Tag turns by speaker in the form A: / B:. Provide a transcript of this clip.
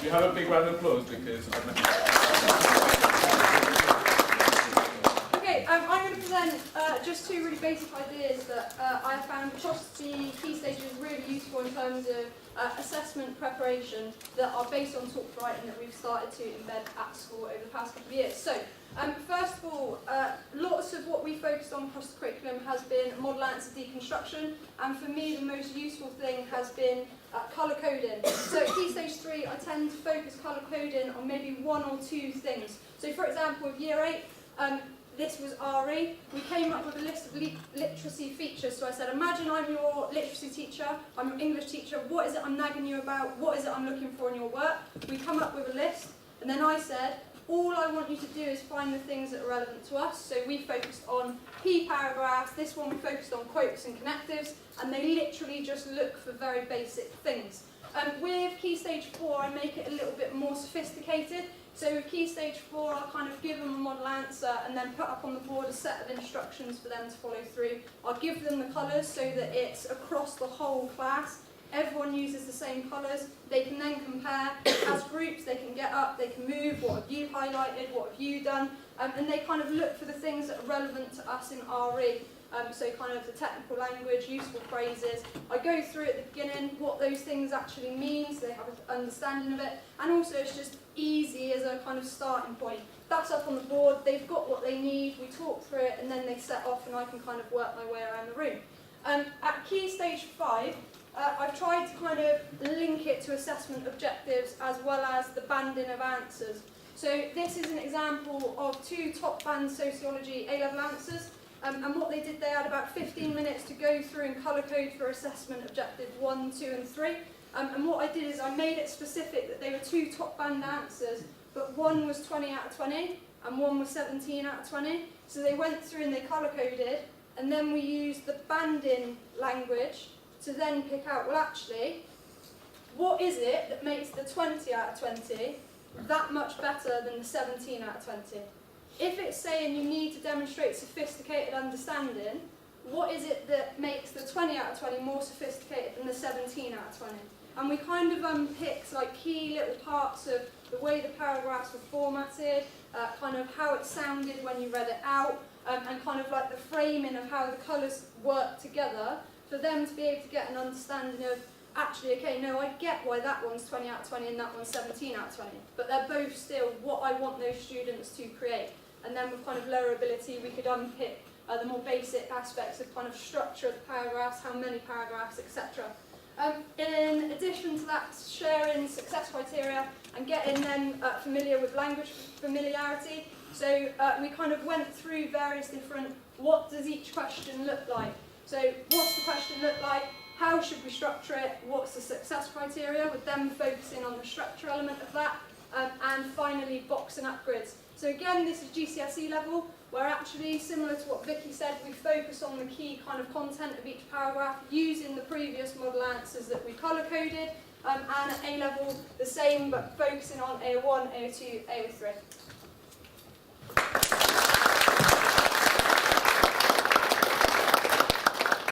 A: you have a big round of applause because I've met
B: Okay, I'm going to present just two really basic ideas that I found across the key stages really useful in terms of assessment preparation that are based on talk writing that we've started to embed at school over the past couple of years. So, first of all, lots of what we focused on across the curriculum has been model answer deconstruction, and for me the most useful thing has been colour coding. So at Key Stage 3 I tend to focus colour coding on maybe one or two things. So for example with Year 8, this was RE. We came up with a list of literacy features. So I said, imagine I'm your literacy teacher, I'm your English teacher, what is it I'm nagging you about, what is it I'm looking for in your work? We come up with a list, and then I said, all I want you to do is find the things that are relevant to us. So we focused on key paragraphs, this one we focused on quotes and connectives, and they literally just look for very basic things. With Key Stage 4, I make it a little bit more sophisticated. So with Key Stage 4, I'll kind of give them a model answer and then put up on the board a set of instructions for them to follow through. I'll give them the colours so that it's across the whole class. Everyone uses the same colours. They can then compare as groups, they can get up, they can move, what have you highlighted, what have you done, and they kind of look for the things that are relevant to us in RE. So kind of the technical language, useful phrases. I go through at the beginning what those things actually mean so they have an understanding of it, and also it's just easy as a kind of starting point. That's up on the board, they've got what they need, we talk through it, and then they set off and I can kind of work my way around the room. At Key Stage 5, I've tried to kind of link it to assessment objectives as well as the banding of answers. So this is an example of two top band sociology A-level answers. And what they did, they had about 15 minutes to go through and colour code for assessment objectives 1, 2 and 3. And what I did is I made it specific that they were two top band answers, but one was 20 out of 20 and one was 17 out of 20. So they went through and they colour coded, and then we used the banding language to then pick out, well actually, what is it that makes the 20 out of 20 that much better than the 17 out of 20? If it's saying you need to demonstrate sophisticated understanding, what is it that makes the 20 out of 20 more sophisticated than the 17 out of 20? And we kind of unpicked like key little parts of the way the paragraphs were formatted, kind of how it sounded when you read it out, and kind of like the framing of how the colours work together for them to be able to get an understanding of, actually, okay, no, I get why that one's 20 out of 20 and that one's 17 out of 20, but they're both still what I want those students to create. And then with kind of lower ability, we could unpick the more basic aspects of kind of structure of the paragraphs, how many paragraphs, etc. In addition to that, sharing success criteria and getting them familiar with language familiarity. So we kind of went through various different, what does each question look like? So what's the question look like? How should we structure it? What's the success criteria? With them focusing on the structure element of that. And finally, box and upgrades. So again, this is GCSE level, where actually, similar to what Vicky said, we focus on the key kind of content of each paragraph using the previous model answers that we colour-coded, and at A level, the same, but focusing on AO1, AO2, AO3.